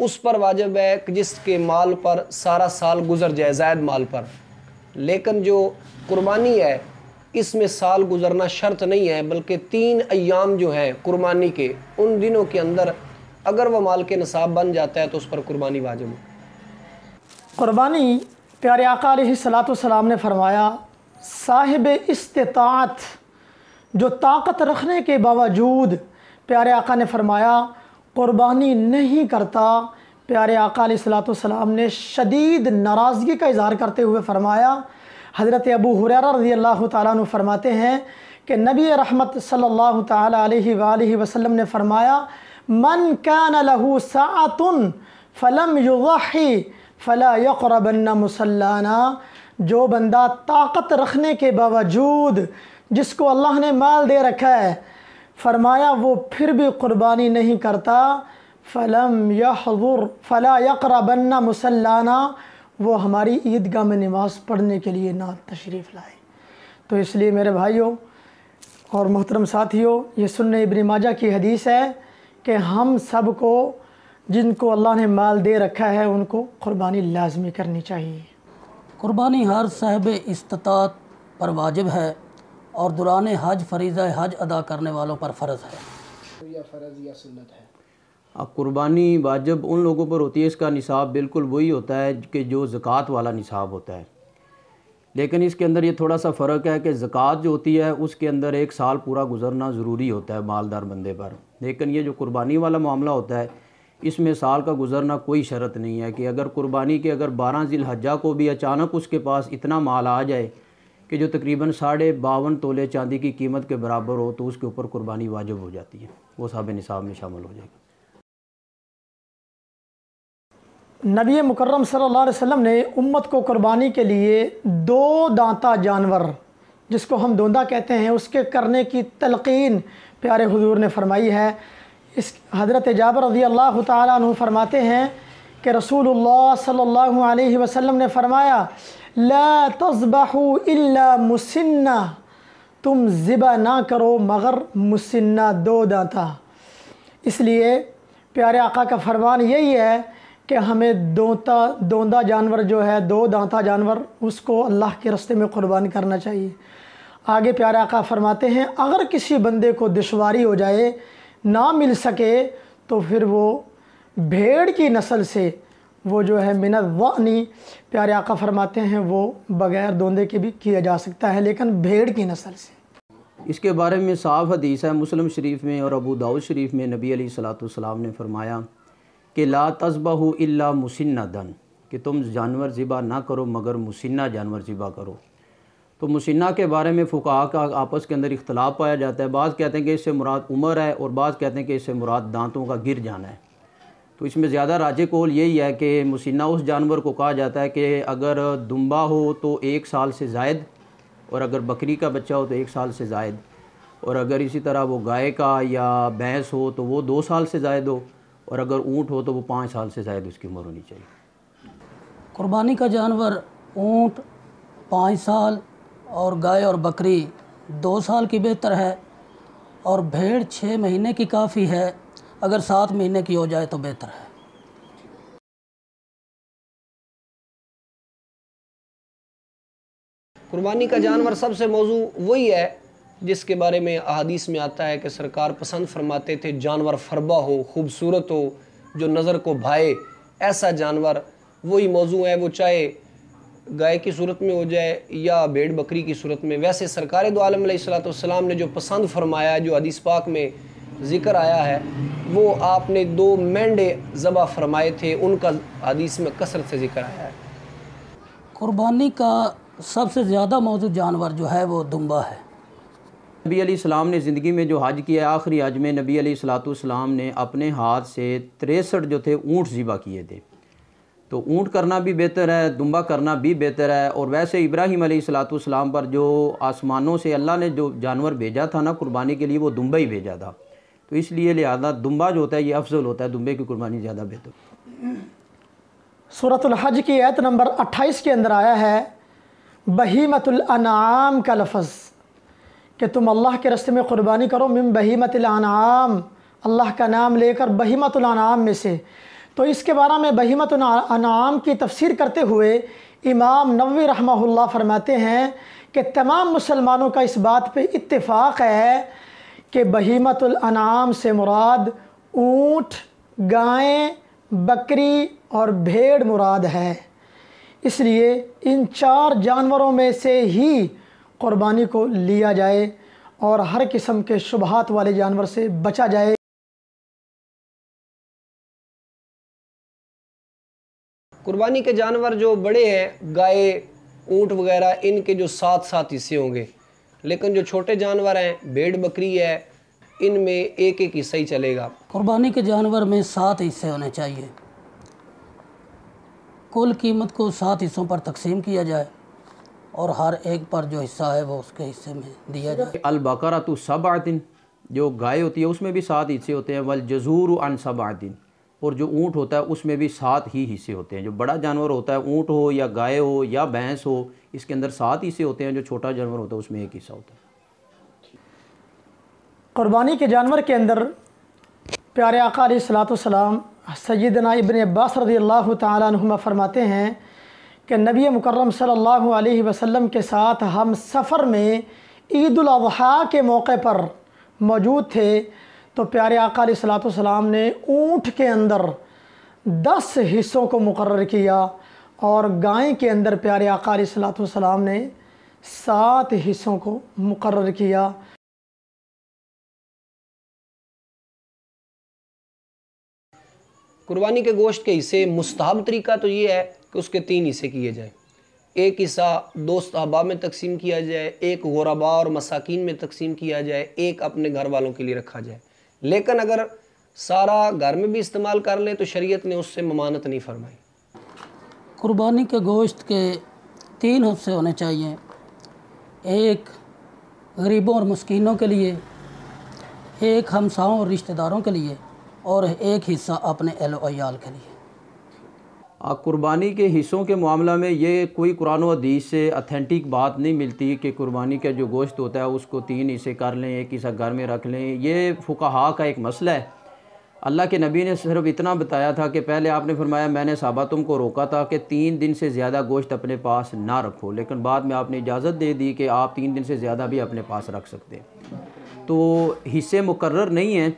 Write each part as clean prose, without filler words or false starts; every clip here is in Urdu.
اس پر واجب ہے کہ جس کے مال پر سارا سال گزر جائے زائد مال پر. لیکن جو قربانی ہے اس میں سال گزرنا شرط نہیں ہے، بلکہ 3 ایام جو ہیں قربانی کے، ان دنوں کے اندر اگر وہ مال کے نصاب بن جاتا ہے تو اس پر قربانی واجب ہے. قربانی پیارے آقا علیہ الصلاۃ والسلام نے فرمایا صاحب استطاعت، جو طاقت رکھنے کے باوجود پیارے آقا نے فرمایا قربانی نہیں کرتا، پیارے آقا علیہ الصلاۃ والسلام نے شدید ناراضگی کا اظہار کرتے ہوئے فرمایا. حضرت ابو ہریرہ رضی اللہ تعالیٰ عنہ فرماتے ہیں کہ نبی رحمت صلی اللہ تعالیٰ علیہ وآلہ وسلم نے فرمایا من کان لہ ساعۃ فلم یضحی فلا یقربن مصلانا، جو بندہ طاقت رکھنے کے باوجود جس کو اللہ نے مال دے رکھا ہے، فرمایا وہ پھر بھی قربانی نہیں کرتا، فلم یحضر فلا یقربن مصلانا، وہ ہماری عیدگاہ میں نماز پڑھنے کے لیے نہ تشریف لائے. تو اس لیے میرے بھائیوں اور محترم ساتھیوں، یہ سنن ابن ماجہ کی حدیث ہے کہ ہم سب کو جن کو اللہ نے مال دے رکھا ہے ان کو قربانی لازمی کرنی چاہیے. قربانی ہر صاحب استطاعت پر واجب ہے اور دوران حج فریضہ حج ادا کرنے والوں پر فرض ہے. یا فرض یا سنت ہے. اب قربانی واجب ان لوگوں پر ہوتی ہے، اس کا نصاب بالکل وہی ہوتا ہے کہ جو زکوٰۃ والا نصاب ہوتا ہے، لیکن اس کے اندر یہ تھوڑا سا فرق ہے کہ زکوٰۃ جو ہوتی ہے اس کے اندر 1 سال پورا گزرنا ضروری ہوتا ہے مالدار بندے پر، لیکن یہ جو قربانی والا معاملہ ہوتا ہے اس میں سال کا گزرنا کوئی شرط نہیں ہے. کہ اگر قربانی کے 12 ذی الحجہ کو بھی اچانک اس کے پاس اتنا مال آ جائے کہ جو تقریباً 52.5 تولے چاندی کی قیمت کے برابر ہو تو اس کے اوپر قربانی واجب ہو جاتی ہے، وہ صاحب نصاب میں شامل ہو جائے گی. نبی مکرم صلی اللہ علیہ وسلم نے امت کو قربانی کے لیے 2 دانتا جانور جس کو ہم دوندا کہتے ہیں اس کے کرنے کی تلقین پیارے حضور نے فرمائی ہے. اس حضرت جابر رضی اللہ تعالیٰ عنہ فرماتے ہیں کہ رسول اللہ صلی اللہ علیہ وسلم نے فرمایا لا تذبحوا الا مسنہ، تم ذبح نہ کرو مگر مسنہ 2 دانتا. اس لیے پیارے آقا کا فرمان یہی ہے کہ ہمیں دوندا جانور جو ہے 2 دانتا جانور اس کو اللہ کے راستے میں قربان کرنا چاہیے. آگے پیارے آقا فرماتے ہیں اگر کسی بندے کو دشواری ہو جائے نہ مل سکے تو پھر وہ بھیڑ کی نسل سے وہ جو ہے من الضأنی، پیارے آقا فرماتے ہیں وہ بغیر دوندے کے بھی کیا جا سکتا ہے لیکن بھیڑ کی نسل سے. اس کے بارے میں صاف حدیث ہے مسلم شریف میں اور ابو داؤد شریف میں، نبی علیہ الصلوۃ والسلام نے فرمایا کہ لا تذبحوا الا مسنہ دن، کہ تم جانور ذبح نہ کرو مگر مسنہ جانور ذبح کرو. تو مسنہ کے بارے میں فقہاء کا آپس کے اندر اختلاف پایا جاتا ہے. بعض کہتے ہیں کہ اس سے مراد عمر ہے اور بعض کہتے ہیں کہ اس سے مراد دانتوں کا گر جانا ہے. تو اس میں زیادہ راجح قول یہی ہے کہ مسنہ اس جانور کو کہا جاتا ہے کہ اگر دمبا ہو تو 1 سال سے زائد، اور اگر بکری کا بچہ ہو تو 1 سال سے زائد، اور اگر اسی طرح وہ گائے کا یا بھینس ہو تو وہ 2 سال سے زائد ہو، اور اگر اونٹ ہو تو وہ 5 سال سے زائد اس کی عمر ہونی چاہیے. قربانی کا جانور اونٹ 5 سال اور گائے اور بکری 2 سال کی بہتر ہے، اور بھیڑ 6 مہینے کی کافی ہے، اگر 7 مہینے کی ہو جائے تو بہتر ہے. قربانی کا جانور سب سے موضوع وہی ہے جس کے بارے میں احادیث میں آتا ہے کہ سرکار پسند فرماتے تھے جانور فربا ہو، خوبصورت ہو، جو نظر کو بھائے، ایسا جانور وہی موضوع ہے، وہ چاہے گائے کی صورت میں ہو جائے یا بھیڑ بکری کی صورت میں. ویسے سرکار دو عالم علیہ الصلوۃ والسلام نے جو پسند فرمایا ہے، جو حدیث پاک میں ذکر آیا ہے، وہ آپ نے 2 مینڈے ذبح فرمائے تھے، ان کا حدیث میں کثرت سے ذکر آیا ہے. قربانی کا سب سے زیادہ موضوع جانور جو ہے وہ دمبا ہے. نبی علیہ السلام نے زندگی میں جو حج کیا ہے، آخری حج میں نبی علیہ الصلوۃ والسلام نے اپنے ہاتھ سے 63 جو تھے اونٹ ذبح کیے تھے. تو اونٹ کرنا بھی بہتر ہے، دمبا کرنا بھی بہتر ہے. اور ویسے ابراہیم علیہ الصلوۃ والسلام پر جو آسمانوں سے اللہ نے جو جانور بھیجا تھا نا قربانی کے لیے، وہ دمبا ہی بھیجا تھا. تو اس لیے لہذا دمبا جو ہوتا ہے یہ افضل ہوتا ہے، دمبے کی قربانی زیادہ بہتر. سورۃ الحج کی آیت نمبر 28 کے اندر آیا ہے بہیمۃ الانعام کا لفظ، کہ تم اللہ کے راستے میں قربانی کرو من بہیمۃ الانعام، اللہ کا نام لے کر بہیمۃ الانعام میں سے. تو اس کے بارے میں بہیمۃ الانعام کی تفسیر کرتے ہوئے امام نووی رحمہ اللہ فرماتے ہیں کہ تمام مسلمانوں کا اس بات پہ اتفاق ہے کہ بہیمۃ الانعام سے مراد اونٹ، گائیں، بکری اور بھیڑ مراد ہے۔ اس لیے ان 4 جانوروں میں سے ہی قربانی کو لیا جائے اور ہر قسم کے شبہات والے جانور سے بچا جائے۔ قربانی کے جانور جو بڑے ہیں، گائے، اونٹ وغیرہ، ان کے جو 7 حصے ہوں گے، لیکن جو چھوٹے جانور ہیں، بھیڑ بکری ہے، ان میں ایک حصہ ہی چلے گا۔ قربانی کے جانور میں 7 حصے ہونے چاہیے، کل قیمت کو 7 حصوں پر تقسیم کیا جائے اور ہر ایک پر جو حصہ ہے وہ اس کے حصے میں دیا جائے۔ البقرۃ سبعۃ، جو گائے ہوتی ہے اس میں بھی 7 حصے ہوتے ہیں، والجزور عن سبعۃ، اور جو اونٹ ہوتا ہے اس میں بھی 7 ہی حصے ہوتے ہیں۔ جو بڑا جانور ہوتا ہے، اونٹ ہو یا گائے ہو یا بھینس ہو، اس کے اندر 7 حصے ہوتے ہیں۔ جو چھوٹا جانور ہوتا ہے اس میں 1 حصہ ہوتا ہے۔ قربانی کے جانور کے اندر پیارے آقا علیہ الصلوۃ والسلام سیدنا ابن عباس رضی اللہ تعالیٰ عنہما فرماتے ہیں کہ نبی مکرم صلی اللہ علیہ وسلم کے ساتھ ہم سفر میں عید الاضحیٰ کے موقع پر موجود تھے، تو پیارے آقا علیہ الصلوۃ والسلام نے اونٹ کے اندر 10 حصوں کو مقرر کیا اور گائیں کے اندر پیارے آقا علیہ الصلوۃ والسلام نے 7 حصوں کو مقرر کیا۔ قربانی کے گوشت کے حصے مستحب طریقہ تو یہ ہے کہ اس کے 3 حصے کیے جائیں۔ ایک حصہ دوست احباب میں تقسیم کیا جائے، ایک غرباء اور مساکین میں تقسیم کیا جائے، ایک اپنے گھر والوں کے لیے رکھا جائے۔ لیکن اگر سارا گھر میں بھی استعمال کر لیں تو شریعت نے اس سے ممانعت نہیں فرمائی۔ قربانی کے گوشت کے 3 حصے ہونے چاہیے، ایک غریبوں اور مسکینوں کے لیے، ایک ہمساؤں اور رشتہ داروں کے لیے، اور ایک حصہ اپنے اہل و عیال کے لیے۔ قربانی کے حصوں کے معاملہ میں یہ کوئی قرآن و حدیث سے اتھینٹک بات نہیں ملتی کہ قربانی کا جو گوشت ہوتا ہے اس کو 3 حصے کر لیں، 1 حصہ گھر میں رکھ لیں۔ یہ فقہاء کا ایک مسئلہ ہے۔ اللہ کے نبی نے صرف اتنا بتایا تھا کہ پہلے آپ نے فرمایا میں نے صحابہ تم کو روکا تھا کہ 3 دن سے زیادہ گوشت اپنے پاس نہ رکھو، لیکن بعد میں آپ نے اجازت دے دی کہ آپ 3 دن سے زیادہ بھی اپنے پاس رکھ سکتے ہیں۔ تو حصے مقرر نہیں ہیں،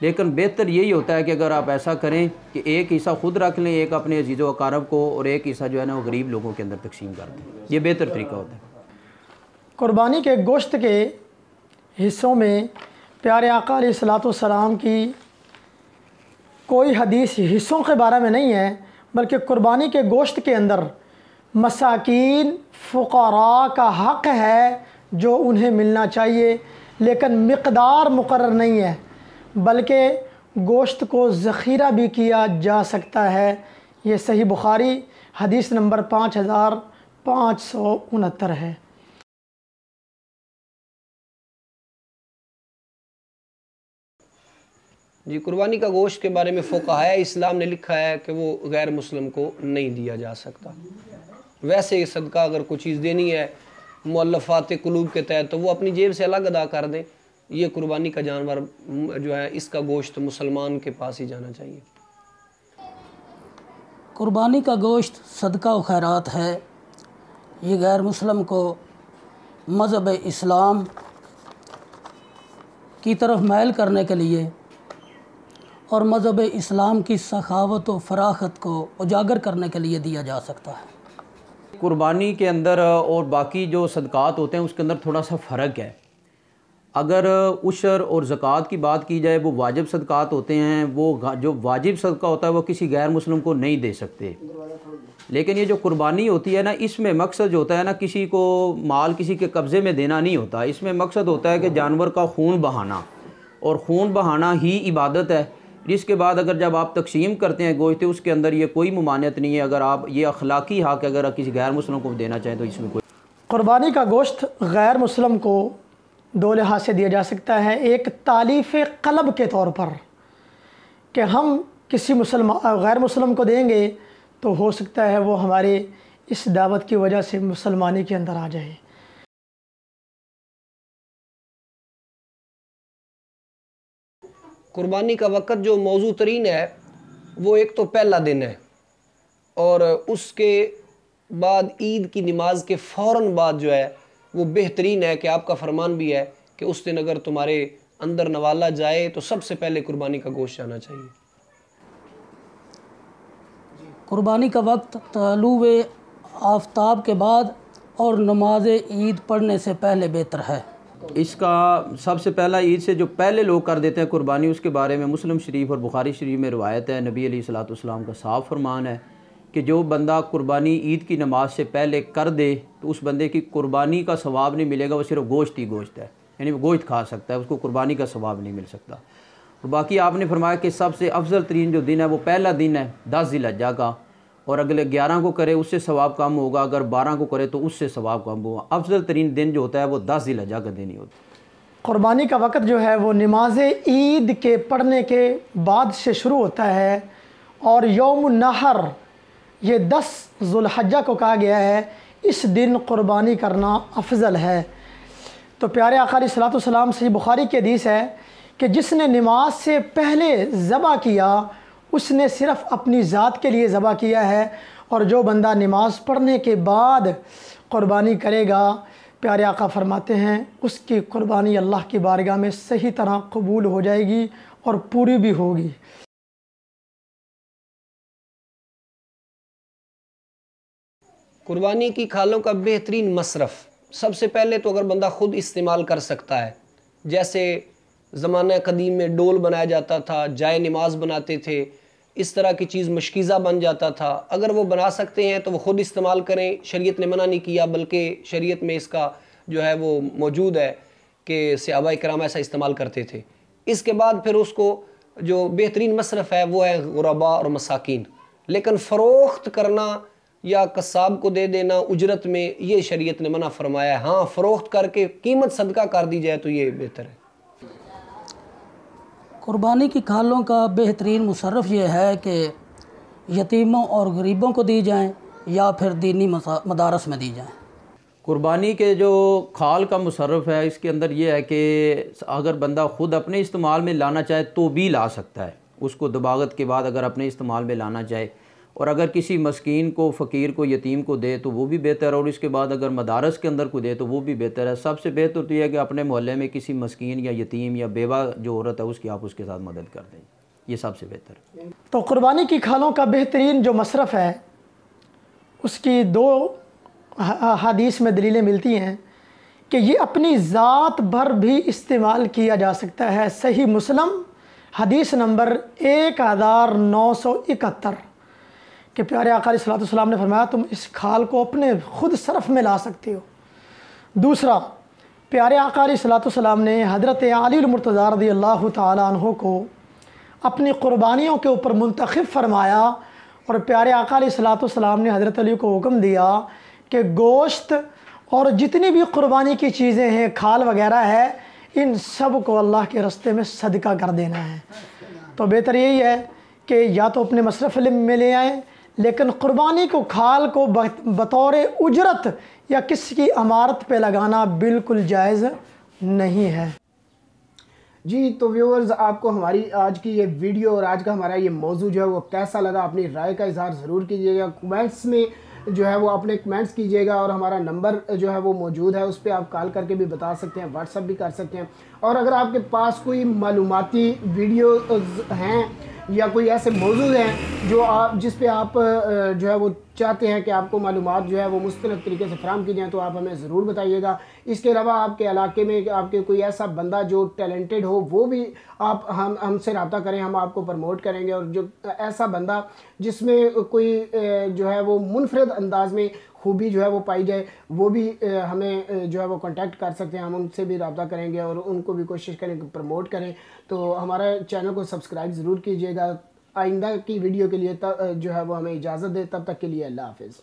لیکن بہتر یہی ہوتا ہے کہ اگر آپ ایسا کریں کہ 1 حصہ خود رکھ لیں، ایک اپنے عزیز و اقارب کو، اور 1 حصہ جو ہے نا وہ غریب لوگوں کے اندر تقسیم کر دیں۔ یہ بہتر طریقہ ہوتا ہے۔ قربانی کے گوشت کے حصوں میں پیارے آقا علیہ الصلوۃ والسلام کی کوئی حدیث حصوں کے بارے میں نہیں ہے، بلکہ قربانی کے گوشت کے اندر مساکین، فقراء کا حق ہے جو انہیں ملنا چاہیے، لیکن مقدار مقرر نہیں ہے، بلکہ گوشت کو ذخیرہ بھی کیا جا سکتا ہے۔ یہ صحیح بخاری حدیث نمبر 5569 ہے۔ جی، قربانی کا گوشت کے بارے میں فقہاء اسلام نے لکھا ہے کہ وہ غیر مسلم کو نہیں دیا جا سکتا۔ ویسے صدقہ اگر کوئی چیز دینی ہے مؤلفات قلوب کے تحت تو وہ اپنی جیب سے الگ ادا کر دیں۔ یہ قربانی کا جانور جو ہے اس کا گوشت مسلمان کے پاس ہی جانا چاہیے۔ قربانی کا گوشت صدقہ و خیرات ہے، یہ غیر مسلم کو مذہب اسلام کی طرف میل کرنے کے لیے اور مذہب اسلام کی سخاوت و فراخت کو اجاگر کرنے کے لیے دیا جا سکتا ہے۔ قربانی کے اندر اور باقی جو صدقات ہوتے ہیں اس کے اندر تھوڑا سا فرق ہے۔ اگر عشر اور زکوٰۃ کی بات کی جائے وہ واجب صدقات ہوتے ہیں، وہ جو واجب صدقہ ہوتا ہے وہ کسی غیر مسلم کو نہیں دے سکتے۔ لیکن یہ جو قربانی ہوتی ہے نا، اس میں مقصد جو ہوتا ہے نا، کسی کو مال کسی کے قبضے میں دینا نہیں ہوتا، اس میں مقصد ہوتا ہے کہ جانور کا خون بہانا، اور خون بہانا ہی عبادت ہے۔ جس کے بعد اگر جب آپ تقسیم کرتے ہیں گوشت، اس کے اندر یہ کوئی ممانعت نہیں ہے۔ اگر آپ یہ اخلاقی حق اگر کسی غیر مسلم کو دینا چاہیں تو اس میں کوئی قربانی کا گوشت غیر مسلم کو 2 لحاظ سے دیا جا سکتا ہے۔ ایک تالیف قلب کے طور پر کہ ہم کسی غیر مسلم کو دیں گے تو ہو سکتا ہے وہ ہمارے اس دعوت کی وجہ سے مسلمانی کے اندر آ جائے۔ قربانی کا وقت جو موضوع ترین ہے وہ ایک تو پہلا دن ہے، اور اس کے بعد عید کی نماز کے فوراً بعد جو ہے وہ بہترین ہے کہ آپ کا فرمان بھی ہے کہ اس دن اگر تمہارے اندر نوالا جائے تو سب سے پہلے قربانی کا گوشت جانا چاہیے۔ قربانی کا وقت طلوع آفتاب کے بعد اور نماز عید پڑھنے سے پہلے بہتر ہے۔ اس کا سب سے پہلا عید سے جو پہلے لوگ کر دیتے ہیں قربانی، اس کے بارے میں مسلم شریف اور بخاری شریف میں روایت ہے، نبی علیہ الصلوۃ والسلام کا صاف فرمان ہے کہ جو بندہ قربانی عید کی نماز سے پہلے کر دے تو اس بندے کی قربانی کا ثواب نہیں ملے گا، وہ صرف گوشت ہی گوشت ہے، یعنی وہ گوشت کھا سکتا ہے، اس کو قربانی کا ثواب نہیں مل سکتا۔ اور باقی آپ نے فرمایا کہ سب سے افضل ترین جو دن ہے وہ پہلا دن ہے 10 ذی الحجہ کا، اور اگلے 11 کو کرے اس سے ثواب کم ہوگا، اگر 12 کو کرے تو اس سے ثواب کم ہوگا۔ افضل ترین دن جو ہوتا ہے وہ 10 ذی الحجہ کا دن ہی ہوتا ہے۔ قربانی کا وقت جو ہے وہ نماز عید کے پڑھنے کے بعد سے شروع ہوتا ہے، اور یوم النحر یہ 10 ذو الحجہ کو کہا گیا ہے، اس دن قربانی کرنا افضل ہے۔ تو پیارے آقا علیہ الصلوۃ والسلام سے بخاری کی حدیث ہے کہ جس نے نماز سے پہلے ذبح کیا اس نے صرف اپنی ذات کے لیے ذبح کیا ہے، اور جو بندہ نماز پڑھنے کے بعد قربانی کرے گا، پیارے آقا فرماتے ہیں اس کی قربانی اللہ کی بارگاہ میں صحیح طرح قبول ہو جائے گی اور پوری بھی ہوگی۔ قربانی کی کھالوں کا بہترین مصرف، سب سے پہلے تو اگر بندہ خود استعمال کر سکتا ہے، جیسے زمانہ قدیم میں ڈول بنایا جاتا تھا، جائے نماز بناتے تھے، اس طرح کی چیز مشکیزہ بن جاتا تھا، اگر وہ بنا سکتے ہیں تو وہ خود استعمال کریں، شریعت نے منع نہیں کیا، بلکہ شریعت میں اس کا جو ہے وہ موجود ہے کہ صحابہ کرام ایسا استعمال کرتے تھے۔ اس کے بعد پھر اس کو جو بہترین مصرف ہے وہ ہے غرباء اور مساکین، لیکن فروخت کرنا یا قصاب کو دے دینا اجرت میں، یہ شریعت نے منع فرمایا ہے۔ ہاں فروخت کر کے قیمت صدقہ کر دی جائے تو یہ بہتر ہے۔ قربانی کی کھالوں کا بہترین مصرف یہ ہے کہ یتیموں اور غریبوں کو دی جائیں یا پھر دینی مدارس میں دی جائیں۔ قربانی کے جو کھال کا مصرف ہے اس کے اندر یہ ہے کہ اگر بندہ خود اپنے استعمال میں لانا چاہے تو بھی لا سکتا ہے، اس کو دباغت کے بعد اگر اپنے استعمال میں لانا چاہے، اور اگر کسی مسکین کو، فقیر کو، یتیم کو دے تو وہ بھی بہتر ہے، اور اس کے بعد اگر مدارس کے اندر کو دے تو وہ بھی بہتر ہے۔ سب سے بہتر تو یہ ہے کہ اپنے محلے میں کسی مسکین یا یتیم یا بیوہ جو عورت ہے اس کی آپ اس کے ساتھ مدد کر دیں، یہ سب سے بہتر ہے۔ تو قربانی کی کھالوں کا بہترین جو مصرف ہے اس کی 2 حدیث میں دلیلیں ملتی ہیں کہ یہ اپنی ذات بھر بھی استعمال کیا جا سکتا ہے۔ صحیح مسلم حدیث نمبر 1971 کہ پیارے آقا علیہ الصلوۃ والسلام نے فرمایا تم اس کھال کو اپنے خود صرف میں لا سکتے ہو۔ دوسرا، پیارے آقا علیہ الصلوۃ والسلام نے حضرت علی المرتضیٰ رضی اللہ تعالیٰ عنہ کو اپنی قربانیوں کے اوپر منتخب فرمایا، اور پیارے آقا علیہ الصلوۃ والسلام نے حضرت علی کو حکم دیا کہ گوشت اور جتنی بھی قربانی کی چیزیں ہیں، کھال وغیرہ ہے، ان سب کو اللہ کے راستے میں صدقہ کر دینا ہے۔ تو بہتر یہی ہے کہ یا تو اپنے مصرف میں لے آئیں، لیکن قربانی کو کھال کو بطور اجرت یا کسی کی امارت پہ لگانا بالکل جائز نہیں ہے۔ جی تو ویورز، آپ کو ہماری آج کی یہ ویڈیو اور آج کا ہمارا یہ موضوع جو ہے وہ کیسا لگا، اپنی رائے کا اظہار ضرور کیجیے گا، کمنٹس میں جو ہے وہ اپنے کمنٹس کیجیے گا، اور ہمارا نمبر جو ہے وہ موجود ہے، اس پہ آپ کال کر کے بھی بتا سکتے ہیں، واٹس ایپ بھی کر سکتے ہیں، اور اگر آپ کے پاس کوئی معلوماتی ویڈیوز ہیں یا کوئی ایسے موضوع ہیں جو جس پہ آپ جو ہے وہ چاہتے ہیں کہ آپ کو معلومات جو ہے وہ مستند طریقے سے فراہم کی جائیں تو آپ ہمیں ضرور بتائیے گا۔ اس کے علاوہ آپ کے علاقے میں آپ کے کوئی ایسا بندہ جو ٹیلنٹڈ ہو وہ بھی آپ ہم سے رابطہ کریں، ہم آپ کو پروموٹ کریں گے، اور جو ایسا بندہ جس میں کوئی جو ہے وہ منفرد انداز میں خوبی جو ہے وہ پائی جائے وہ بھی ہمیں جو ہے وہ کانٹیکٹ کر سکتے ہیں، ہم ان سے بھی رابطہ کریں گے اور ان کو بھی کوشش کریں کہ پروموٹ کریں۔ تو ہمارا چینل کو سبسکرائب ضرور کیجیے گا۔ آئندہ کی ویڈیو کے لیے جو ہے وہ ہمیں اجازت دے، تب تک کے لیے اللہ حافظ۔